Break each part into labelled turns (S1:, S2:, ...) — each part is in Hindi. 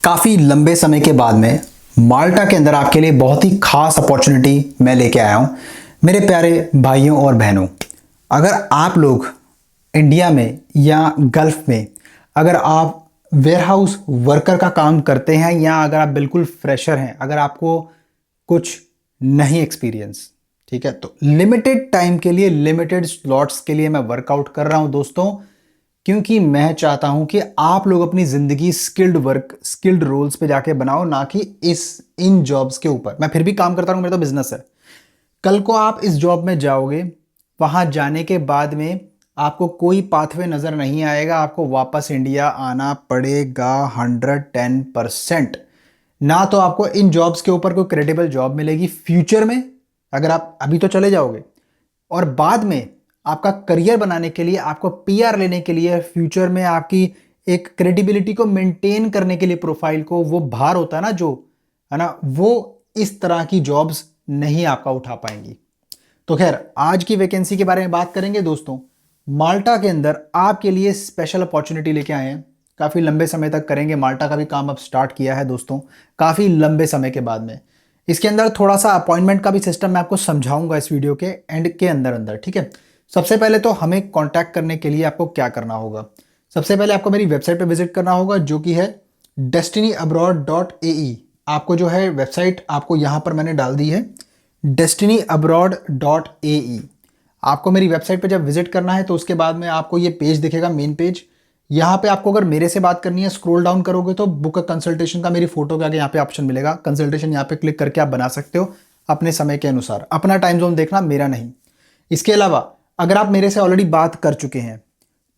S1: काफ़ी लंबे समय के बाद में माल्टा के अंदर आपके लिए बहुत ही खास अपॉर्चुनिटी मैं लेके आया हूं। मेरे प्यारे भाइयों और बहनों, अगर आप लोग इंडिया में या गल्फ में अगर आप वेयरहाउस वर्कर का काम करते हैं या अगर आप बिल्कुल फ्रेशर हैं, अगर आपको कुछ नहीं एक्सपीरियंस, ठीक है, तो लिमिटेड टाइम के लिए लिमिटेड स्लॉट्स के लिए मैं वर्कआउट कर रहा हूं दोस्तों, क्योंकि मैं चाहता हूं कि आप लोग अपनी जिंदगी स्किल्ड रोल्स पे जाके बनाओ, ना कि इन जॉब्स के ऊपर। मैं फिर भी काम करता हूं, मेरा तो बिजनेस है। कल को आप इस जॉब में जाओगे, वहां जाने के बाद में आपको कोई पाथवे नजर नहीं आएगा, आपको वापस इंडिया आना पड़ेगा 110%। ना तो आपको इन जॉब्स के ऊपर कोई क्रेडिबल जॉब मिलेगी फ्यूचर में, अगर आप अभी तो चले जाओगे, और बाद में आपका करियर बनाने के लिए, आपको पीआर लेने के लिए, फ्यूचर में आपकी एक क्रेडिबिलिटी को मेंटेन करने के लिए, प्रोफाइल को, वो भार होता है ना, जो है ना, वो इस तरह की जॉब्स नहीं आपका उठा पाएंगी। तो खैर, आज की वैकेंसी के बारे में बात करेंगे दोस्तों। माल्टा के अंदर आपके लिए स्पेशल अपॉर्चुनिटी लेके आए हैं। काफ़ी लंबे समय तक करेंगे, माल्टा का भी काम अब स्टार्ट किया है दोस्तों, काफ़ी लंबे समय के बाद में। इसके अंदर थोड़ा सा अपॉइंटमेंट का भी सिस्टम मैं आपको समझाऊंगा इस वीडियो के एंड के अंदर अंदर, ठीक है। सबसे पहले तो हमें कांटेक्ट करने के लिए आपको क्या करना होगा? सबसे पहले आपको मेरी वेबसाइट पर विजिट करना होगा, जो कि है destinyabroad.ae। आपको जो है वेबसाइट आपको यहाँ पर मैंने डाल दी है, destinyabroad.ae। आपको मेरी वेबसाइट पे जब विजिट करना है तो उसके बाद में आपको ये पेज दिखेगा, मेन पेज। यहाँ पे आपको अगर मेरे से बात करनी है, स्क्रॉल डाउन करोगे तो बुक अ कंसल्टेशन का मेरी फोटो के आगे यहाँ पे ऑप्शन मिलेगा, कंसल्टेशन। यहाँ पे क्लिक करके आप बना सकते हो अपने समय के अनुसार, अपना टाइम जोन देखना, मेरा नहीं। इसके अलावा अगर आप मेरे से ऑलरेडी बात कर चुके हैं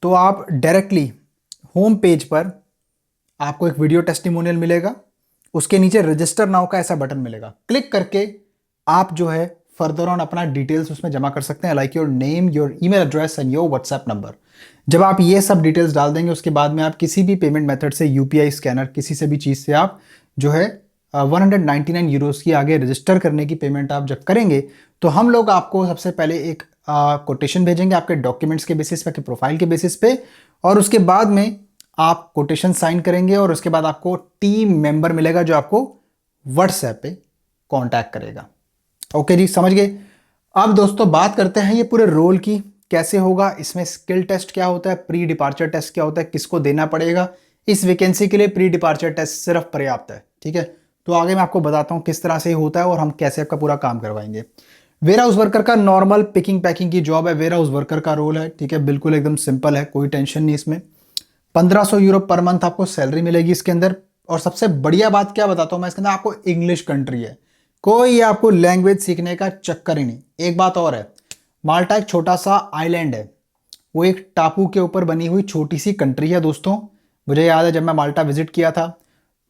S1: तो आप डायरेक्टली होम पेज पर आपको एक वीडियो टेस्टिमोनियल मिलेगा, उसके नीचे रजिस्टर नाउ का ऐसा बटन मिलेगा, क्लिक करके आप जो है फर्दर ऑन अपना डिटेल्स उसमें जमा कर सकते हैं, like your name, your email address and your WhatsApp number. जब आप ये सब डिटेल्स डाल देंगे, उसके बाद में आप किसी भी पेमेंट मेथड से, यूपीआई स्कैनर, किसी से भी चीज़ से आप जो है 199 यूरोस की आगे रजिस्टर करने की पेमेंट आप जब करेंगे, तो हम लोग आपको सबसे पहले एक कोटेशन भेजेंगे आपके डॉक्यूमेंट्स के बेसिस पे, आपके प्रोफाइल के बेसिस पे, और उसके बाद में आप कोटेशन साइन करेंगे और उसके बाद आपको टीम मेंबर मिलेगा जो आपको व्हाट्सएप पे कांटेक्ट करेगा। ओके जी, समझ गए। अब दोस्तों बात करते हैं ये पूरे रोल की, कैसे होगा, इसमें स्किल टेस्ट क्या होता है, प्री डिपार्चर टेस्ट क्या होता है, किसको देना पड़ेगा। इस वैकेंसी के लिए प्री डिपार्चर टेस्ट सिर्फ पर्याप्त है, ठीक है। तो आगे मैं आपको बताता हूं किस तरह से होता है और हम कैसे आपका पूरा काम करवाएंगे। वेयर हाउस वर्कर का नॉर्मल पिकिंग पैकिंग की जॉब है, वेयर हाउस वर्कर का रोल है, ठीक है, बिल्कुल एकदम सिंपल है, कोई टेंशन नहीं इसमें। 1500 यूरो पर मंथ आपको सैलरी मिलेगी इसके अंदर। और सबसे बढ़िया बात क्या बताता हूं मैं इसके अंदर, आपको इंग्लिश कंट्री है, कोई आपको लैंग्वेज सीखने का चक्कर ही नहीं। एक बात और है, माल्टा एक छोटा सा आइलैंड है, वो एक टापू के ऊपर बनी हुई छोटी सी कंट्री है दोस्तों। मुझे याद है जब मैं माल्टा विजिट किया था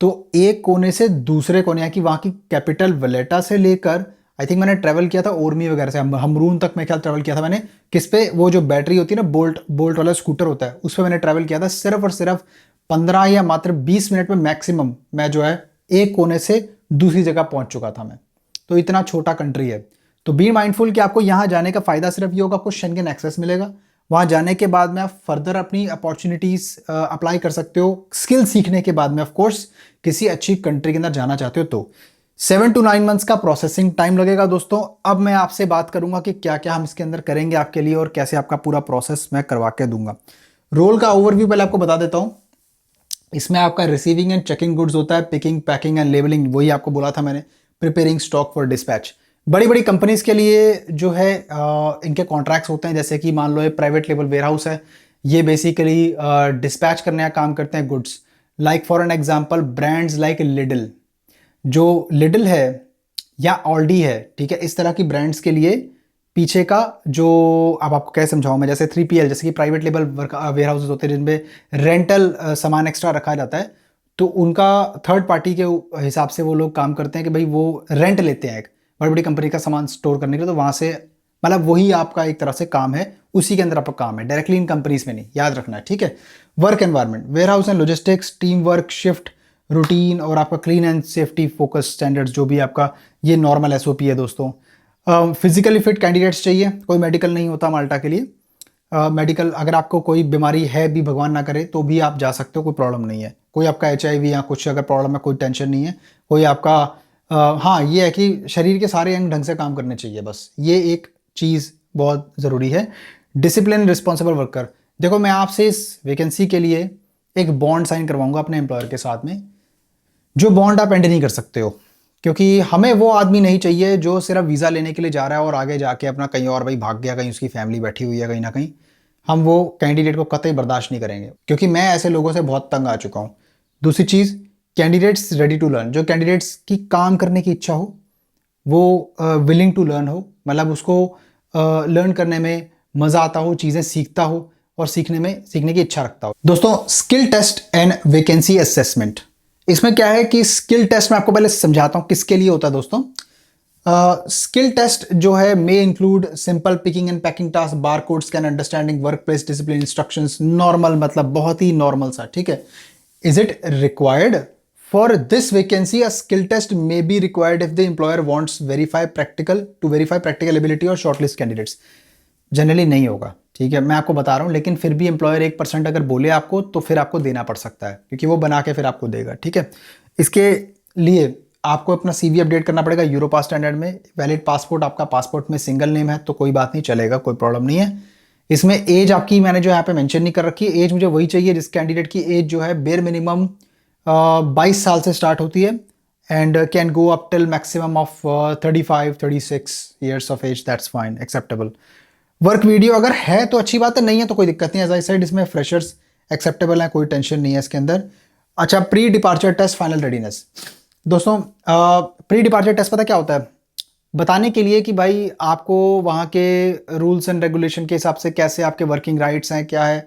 S1: तो एक कोने से दूसरे कोने की, वहाँ की कैपिटल वलेटा से लेकर, आई थिंक मैंने ट्रैवल किया था ओरमी वगैरह से, हमरून तक मैं ख्याल ट्रैवल किया था मैंने। किस पे? वो जो बैटरी होती है ना, बोल्ट वाला स्कूटर होता है, उस पर मैंने ट्रैवल किया था। सिर्फ और सिर्फ 15 या मात्र 20 मिनट में मैक्सिमम मैं जो है एक कोने से दूसरी जगह पहुंच चुका था मैं। तो इतना छोटा कंट्री है। तो बी माइंडफुल कि आपको यहाँ जाने का फायदा सिर्फ ये होगा, आपको शेंगन एक्सेस मिलेगा। वहाँ जाने के बाद में आप फर्दर अपनी अपॉर्चुनिटीज अप्लाई कर सकते हो, स्किल सीखने के बाद में, ऑफ कोर्स किसी अच्छी कंट्री के अंदर जाना चाहते हो तो। 7 to 9 मंथ्स का प्रोसेसिंग टाइम लगेगा दोस्तों। अब मैं आपसे बात करूंगा कि क्या क्या हम इसके अंदर करेंगे आपके लिए और कैसे आपका पूरा प्रोसेस मैं करवा के दूंगा। रोल का ओवरव्यू पहले आपको बता देता हूं। इसमें आपका रिसीविंग एंड चेकिंग गुड्स होता है, पिकिंग पैकिंग एंड लेबलिंग, वही आपको बोला था मैंने, प्रिपेयरिंग स्टॉक फॉर डिस्पैच। बड़ी बड़ी कंपनीज के लिए जो है इनके कॉन्ट्रैक्ट्स होते हैं, जैसे कि मान लो ये प्राइवेट लेवल वेयर हाउस है, ये बेसिकली डिस्पैच करने का काम करते हैं goods. Like for an example, brands like Lidl, जो लिडल है या ऑल्डी है, ठीक है, इस तरह की ब्रांड्स के लिए पीछे का जो, अब आपको क्या समझाऊं मैं, जैसे 3PL, जैसे कि प्राइवेट लेवल वेयर हाउसेज होते हैं जिनमें रेंटल सामान एक्स्ट्रा रखा जाता है, तो उनका थर्ड पार्टी के हिसाब से वो लोग काम करते हैं कि भाई वो रेंट लेते हैं एक बड़ी बड़ी कंपनी का सामान स्टोर करने के लिए, तो वहाँ से मतलब वही आपका एक तरह से काम है, उसी के अंदर आपका काम है, डायरेक्टली इन कंपनीज में नहीं, याद रखना है, ठीक है। Work environment, warehouse and logistics, team work, shift routine और आपका clean and safety focus standards, जो भी आपका ये नॉर्मल एसओपी है दोस्तों। फिजिकली फिट कैंडिडेट्स चाहिए, कोई मेडिकल नहीं होता माल्टा के लिए। मेडिकल अगर आपको कोई बीमारी है भी, भगवान ना करे, तो भी आप जा सकते हो, कोई प्रॉब्लम नहीं है। कोई आपका HIV या कुछ अगर प्रॉब्लम है, कोई टेंशन नहीं है, कोई आपका हाँ ये है कि शरीर के सारे अंग ढंग से काम करने चाहिए, बस ये एक चीज़ बहुत ज़रूरी है। डिसिप्लिन रिस्पॉन्सिबल वर्कर, देखो मैं आपसे इस वैकेंसी के लिए एक बॉन्ड साइन करवाऊंगा अपने एम्प्लॉयर के साथ में, जो बॉन्ड आप एंड नहीं कर सकते हो, क्योंकि हमें वो आदमी नहीं चाहिए जो सिर्फ वीज़ा लेने के लिए जा रहा है और आगे जाके अपना कहीं और भाई भाग गया, कहीं उसकी फैमिली बैठी हुई है कहीं ना कहीं। हम वो कैंडिडेट को कतई बर्दाश्त नहीं करेंगे, क्योंकि मैं ऐसे लोगों से बहुत तंग आ चुका हूँ। दूसरी चीज़, कैंडिडेट्स रेडी टू लर्न, जो कैंडिडेट्स की काम करने की इच्छा हो, वो विलिंग टू लर्न हो, मतलब उसको लर्न करने में मज़ा आता हो, चीज़ें सीखता हो और सीखने की इच्छा रखता हो। दोस्तों, skill test and vacancy assessment, इसमें क्या है कि स्किल टेस्ट मैं आपको पहले समझाता हूँ किसके लिए होता है दोस्तों। स्किल टेस्ट जो है may include simple picking and packing task, bar code scan, understanding workplace discipline instructions, normal, मतलब बहुत ही नॉर्मल सा, ठीक है। Is it required for this vacancy? A skill test may be required if the employer wants verify practical ability और शॉर्टलिस्ट कैंडिडेट्स। जनरली नहीं होगा, ठीक है, मैं आपको बता रहा हूँ, लेकिन फिर भी एम्प्लॉयर 1% अगर बोले आपको तो फिर आपको देना पड़ सकता है, क्योंकि वो बना के फिर आपको देगा, ठीक है। इसके लिए आपको अपना CV अपडेट करना पड़ेगा यूरोपास स्टैंडर्ड में। वैलिड पासपोर्ट, आपका पासपोर्ट में सिंगल नेम है तो कोई बात नहीं, चलेगा, कोई प्रॉब्लम नहीं है। इसमें एज आपकी मैंने जो यहाँ पे मेंशन नहीं कर रखी है, एज मुझे वही चाहिए जिस कैंडिडेट की एज जो है बेर मिनिमम 22 साल से स्टार्ट होती है and can go up till maximum of 35-36 years of age, that's fine, acceptable. Work video अगर है तो अच्छी बात है, नहीं है तो कोई दिक्कत नहीं है। एज आई सेड, इसमें फ्रेशर्स एक्सेप्टेबल है, कोई टेंशन नहीं है इसके अंदर। अच्छा, pre departure test final readiness, दोस्तों प्री डिपार्चर टेस्ट पता क्या होता है? बताने के लिए कि भाई आपको वहाँ के रूल्स एंड रेगुलेशन के हिसाब से कैसे आपके वर्किंग राइट्स हैं, क्या है,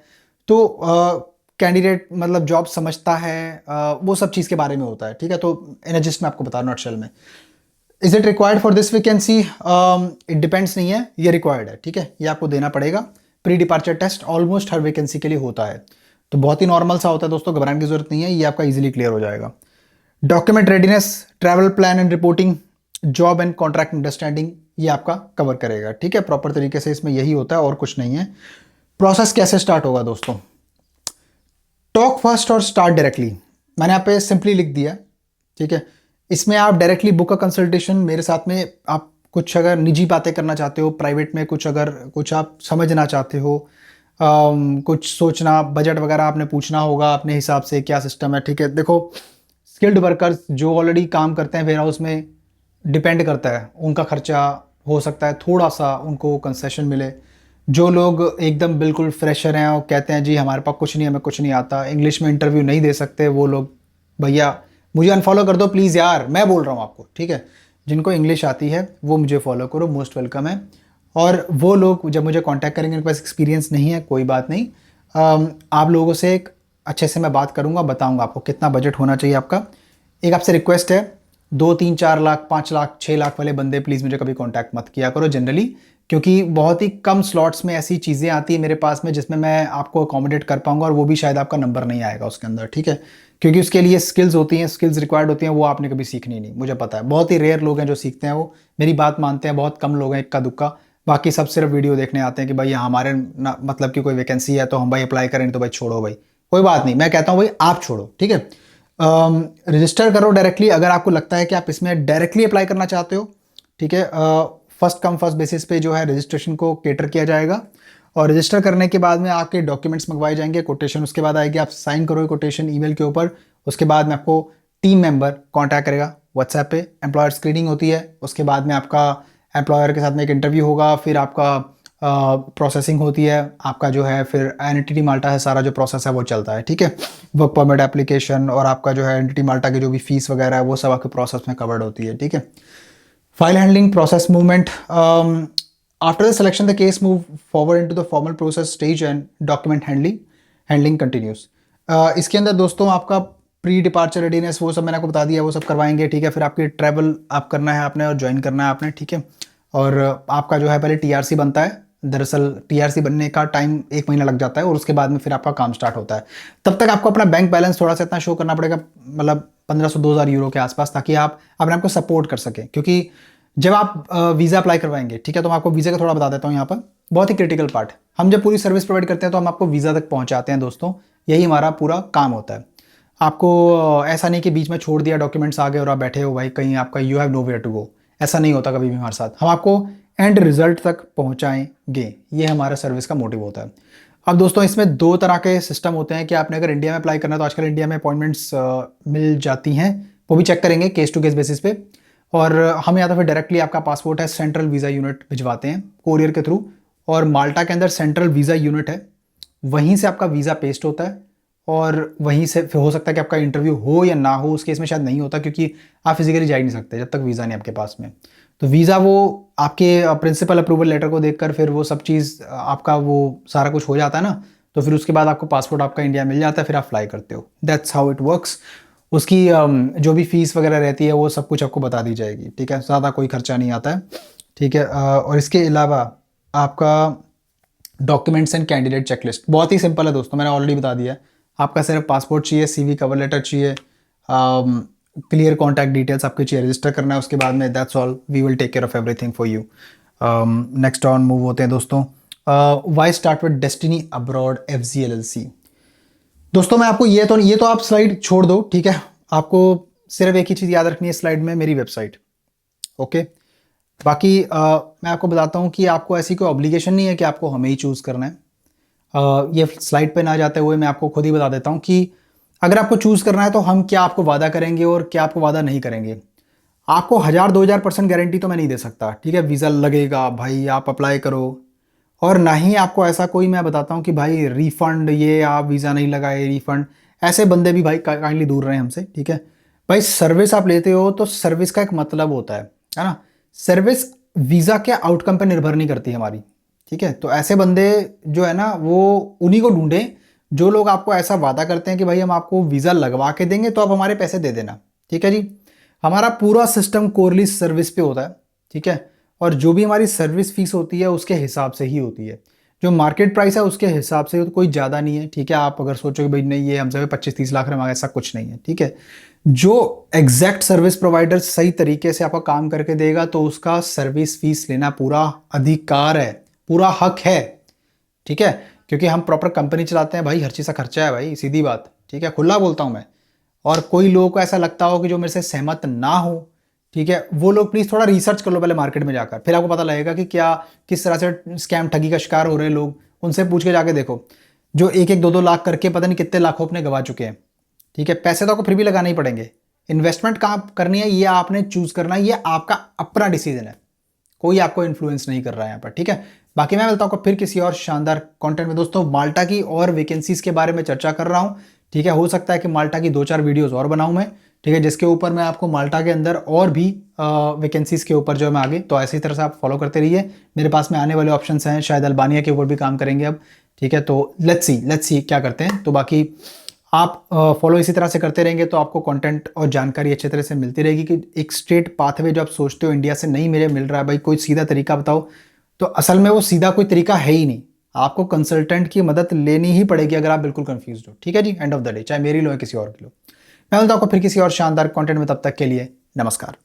S1: तो कैंडिडेट मतलब जॉब समझता है, वो सब चीज़ के बारे में होता है, ठीक है। तो इन जिस्ट मैं आपको बता रहा हूँ नटशेल में। Is it required for this vacancy? It depends, नहीं है, ये रिक्वायर्ड है, ठीक है, ये आपको देना पड़ेगा। प्री डिपार्चर टेस्ट ऑलमोस्ट हर वैकेंसी के लिए होता है, तो बहुत ही नॉर्मल सा होता है दोस्तों, घबराने की जरूरत नहीं है, ये आपका इजीली क्लियर हो जाएगा। Document readiness, travel plan and reporting, job and contract understanding, ये आपका कवर करेगा, ठीक है। प्रॉपर तरीके से इसमें यही होता है और कुछ नहीं है। प्रोसेस कैसे स्टार्ट होगा दोस्तों? टॉक फर्स्ट और स्टार्ट डायरेक्टली, मैंने यहाँ पे सिंपली लिख दिया, ठीक है। इसमें आप डायरेक्टली बुक अ कंसल्टेशन मेरे साथ में, आप कुछ अगर निजी बातें करना चाहते हो, प्राइवेट में कुछ अगर कुछ आप समझना चाहते हो, कुछ सोचना, बजट वगैरह आपने पूछना होगा अपने हिसाब से क्या सिस्टम है, ठीक है। देखो, स्किल्ड वर्कर्स जो ऑलरेडी काम करते हैं वेयर हाउस में, डिपेंड करता है, उनका खर्चा हो सकता है थोड़ा सा उनको कंसेशन मिले। जो लोग एकदम बिल्कुल फ्रेशर हैं और कहते हैं जी हमारे पास कुछ नहीं, हमें कुछ नहीं आता, इंग्लिश में इंटरव्यू नहीं दे सकते, वो लोग भैया मुझे अनफॉलो कर दो प्लीज़ यार, मैं बोल रहा हूँ आपको, ठीक है। जिनको इंग्लिश आती है वो मुझे फॉलो करो, मोस्ट वेलकम है। और वो लोग जब मुझे कांटेक्ट करेंगे, उनके पास एक्सपीरियंस नहीं है, कोई बात नहीं, आप लोगों से एक अच्छे से मैं बात करूंगा, बताऊंगा आपको कितना बजट होना चाहिए आपका। एक आपसे रिक्वेस्ट है, 2, 3, 4 लाख, 5 लाख, 6 लाख वाले बंदे प्लीज़ मुझे कभी कांटेक्ट मत किया करो जनरली, क्योंकि बहुत ही कम स्लॉट्स में ऐसी चीज़ें आती है मेरे पास में जिसमें मैं आपको अकोमोडेट कर पाऊंगा, और वो भी शायद आपका नंबर नहीं आएगा उसके अंदर, ठीक है। क्योंकि उसके लिए स्किल्स होती हैं, स्किल्स रिक्वायर्ड होती हैं, वो आपने कभी सीखनी नहीं, मुझे पता है। बहुत ही रेयर लोग हैं जो सीखते हैं, वो मेरी बात मानते हैं, बहुत कम लोग हैं, इक्का दुक्का, बाकी सब सिर्फ वीडियो देखने आते हैं कि भाई हमारे मतलब कि कोई वैकेंसी है तो हम भाई अप्लाई करें, तो भाई छोड़ो भाई, कोई बात नहीं, मैं कहता हूँ भाई आप छोड़ो, ठीक है। रजिस्टर करो डायरेक्टली अगर आपको लगता है कि आप इसमें डायरेक्टली अप्लाई करना चाहते हो, ठीक है। फर्स्ट कम फर्स्ट बेसिस पे जो है रजिस्ट्रेशन को केटर किया जाएगा, और रजिस्टर करने के बाद में आपके डॉक्यूमेंट्स मंगवाए जाएंगे, कोटेशन उसके बाद आएगी, आप साइन करोगे कोटेशन ईमेल के ऊपर, उसके बाद में आपको टीम मेंबर कांटेक्ट करेगा व्हाट्सएप पे, एम्प्लॉयर स्क्रीनिंग होती है, उसके बाद में आपका एम्प्लॉयर के साथ में एक इंटरव्यू होगा, फिर आपका प्रोसेसिंग होती है, आपका जो है फिर एंटिटी माल्टा है, सारा जो प्रोसेस है वो चलता है, ठीक है। वर्क परमिट एप्लीकेशन और आपका जो है एंटिटी माल्टा की जो भी फीस वगैरह है वो सब आपके प्रोसेस में कवर्ड होती है, ठीक है। File handling, process movement, after the selection the case move forward into the formal process stage and document handling continuous. इसके अंदर दोस्तों आपका प्री डिपार्चर रेडीनेस वो सब मैंने आपको बता दिया, वो सब करवाएंगे, ठीक है। फिर आपकी ट्रैवल आप करना है आपने और ज्वाइन करना है आपने, ठीक है। और आपका जो है पहले TRC बनता है, दरअसल TRC बनने का टाइम 1 महीना लग जाता है, और उसके बाद में फिर आपका काम स्टार्ट होता है। तब तक आपको अपना बैंक बैलेंस थोड़ा सा इतना शो करना पड़ेगा, मतलब 1500-2000 यूरो के आसपास, ताकि आप अपने आप को सपोर्ट कर सकें। क्योंकि जब आप वीज़ा अप्लाई करवाएंगे, ठीक है, तो मैं आपको वीज़ा का थोड़ा बता देता हूँ यहाँ पर, बहुत ही क्रिटिकल पार्ट। हम जब पूरी सर्विस प्रोवाइड करते हैं तो हम आपको वीज़ा तक पहुँचाते हैं दोस्तों, यही हमारा पूरा काम होता है। आपको ऐसा नहीं कि बीच में छोड़ दिया, डॉक्यूमेंट्स आ गए और आप बैठे हो भाई कहीं, आपका you have nowhere to go. ऐसा नहीं होता कभी भी हमारे साथ। हम आपको एंड रिजल्ट तक पहुंचाएंगे, ये हमारा सर्विस का मोटिव होता है। अब दोस्तों इसमें दो तरह के सिस्टम होते हैं कि आपने अगर इंडिया में अप्लाई करना है तो आजकल इंडिया में अपॉइंटमेंट्स मिल जाती हैं, वो भी चेक करेंगे केस टू केस बेसिस पे। और हम या तो फिर डायरेक्टली आपका पासपोर्ट है सेंट्रल वीज़ा यूनिट भिजवाते हैं कोरियर के थ्रू, और माल्टा के अंदर सेंट्रल वीज़ा यूनिट है, वहीं से आपका वीज़ा पेस्ट होता है और वहीं से फिर हो सकता है कि आपका इंटरव्यू हो या ना हो। उस केस में शायद नहीं होता क्योंकि आप फिजिकली जा ही नहीं सकते जब तक वीज़ा नहीं आपके पास में। तो वीज़ा वो आपके प्रिंसिपल अप्रूवल लेटर को देखकर फिर वो सब चीज़ आपका वो सारा कुछ हो जाता है ना, तो फिर उसके बाद आपको पासपोर्ट आपका इंडिया मिल जाता है, फिर आप फ्लाई करते हो। That's how it works. उसकी जो भी फीस वगैरह रहती है वो सब कुछ आपको बता दी जाएगी, ठीक है। ज़्यादा कोई खर्चा नहीं आता है, ठीक है। और इसके अलावा आपका डॉक्यूमेंट्स एंड कैंडिडेट चेकलिस्ट बहुत ही सिंपल है दोस्तों, मैंने ऑलरेडी बता दिया है। आपका सिर्फ पासपोर्ट चाहिए, सीवी कवर लेटर चाहिए, क्लियर कॉन्टैक्ट डिटेल्स आपके चाहिए, रजिस्टर करना है, उसके बाद में that's all, we will take care of everything for you. Next on move होते हैं दोस्तों। Why start with Destiny Abroad FG LLC। दोस्तों मैं आपको ये तो आप स्लाइड छोड़ दो, ठीक है। आपको सिर्फ एक ही चीज़ याद रखनी है स्लाइड में, मेरी वेबसाइट, ओके। बाकी मैं आपको बताता हूँ कि आपको ऐसी कोई ऑब्लिगेशन नहीं है कि आपको हमें ही चूज़ करना है। ये स्लाइड पे ना जाते हुए मैं आपको खुद ही बता देता हूँ कि अगर आपको चूज़ करना है तो हम क्या आपको वादा करेंगे और क्या आपको वादा नहीं करेंगे। आपको 1000-2000% गारंटी तो मैं नहीं दे सकता, ठीक है। वीज़ा लगेगा भाई, आप अप्लाई करो, और ना ही आपको ऐसा कोई मैं बताता हूँ कि भाई रिफ़ंड, ये आप वीज़ा नहीं लगाए रिफ़ंड, ऐसे बंदे भी भाई काइंडली दूर रहें हमसे, ठीक है। भाई सर्विस आप लेते हो तो सर्विस का एक मतलब होता है ना। सर्विस वीज़ा के आउटकम पर निर्भर नहीं करती हमारी, ठीक है। तो ऐसे बंदे जो है ना वो उन्हीं को ढूंढें जो लोग आपको ऐसा वादा करते हैं कि भाई हम आपको वीज़ा लगवा के देंगे तो आप हमारे पैसे दे देना, ठीक है जी। हमारा पूरा सिस्टम कोरली सर्विस पे होता है, ठीक है। और जो भी हमारी सर्विस फीस होती है उसके हिसाब से ही होती है, जो मार्केट प्राइस है उसके हिसाब से, तो कोई ज़्यादा नहीं है, ठीक है। आप अगर सोचो कि भाई नहीं ये हमसे 25-30 लाख में ऐसा कुछ नहीं है, ठीक है। जो एग्जैक्ट सर्विस प्रोवाइडर सही तरीके से आपका काम करके देगा तो उसका सर्विस फीस लेना पूरा अधिकार है, पूरा हक है, ठीक है। क्योंकि हम प्रॉपर कंपनी चलाते हैं भाई, हर चीज़ का खर्चा है भाई, सीधी बात, ठीक है। खुला बोलता हूँ मैं। और कोई लोगों को ऐसा लगता हो कि जो मेरे से सहमत ना हो, ठीक है, वो लोग प्लीज़ थोड़ा रिसर्च कर लो पहले मार्केट में जाकर, फिर आपको पता लगेगा कि क्या किस तरह से स्कैम ठगी का शिकार हो रहे हैं लोग। उनसे पूछ के जाके देखो जो 1-1, 2-2 लाख करके पता नहीं कितने लाखों अपने गवा चुके हैं, ठीक है। पैसे तो आपको फिर भी लगाने ही पड़ेंगे। इन्वेस्टमेंट कहाँ करनी है ये आपने चूज करना है, ये आपका अपना डिसीजन है, कोई आपको इन्फ्लुएंस नहीं कर रहा है यहाँ पर, ठीक है। बाकी मैं मिलता हूँ आपको फिर किसी और शानदार कंटेंट में दोस्तों। माल्टा की और वैकेंसीज के बारे में चर्चा कर रहा हूँ, ठीक है। हो सकता है कि माल्टा की 2-4 वीडियोस और बनाऊँ मैं, ठीक है, जिसके ऊपर मैं आपको माल्टा के अंदर और भी वैकेंसीज के ऊपर जो है मैं आगे, तो ऐसी तरह से आप फॉलो करते रहिए। मेरे पास में आने वाले ऑप्शंस हैं, शायद अल्बानिया के ऊपर भी काम करेंगे अब, ठीक है। तो लेट्स सी क्या करते हैं। तो बाकी आप फॉलो इसी तरह से करते रहेंगे तो आपको कंटेंट और जानकारी अच्छी तरह से मिलती रहेगी कि एक स्ट्रेट पाथवे जो आप सोचते हो इंडिया से नहीं मेरे मिल रहा है भाई, कोई सीधा तरीका बताओ, तो असल में वो सीधा कोई तरीका है ही नहीं। आपको कंसल्टेंट की मदद लेनी ही पड़ेगी अगर आप बिल्कुल कंफ्यूज हो, ठीक है जी। एंड ऑफ द डे चाहे मेरी लो या किसी और की लो। मैं मिलता हूं आपको फिर किसी और शानदार कंटेंट में, तब तक के लिए नमस्कार।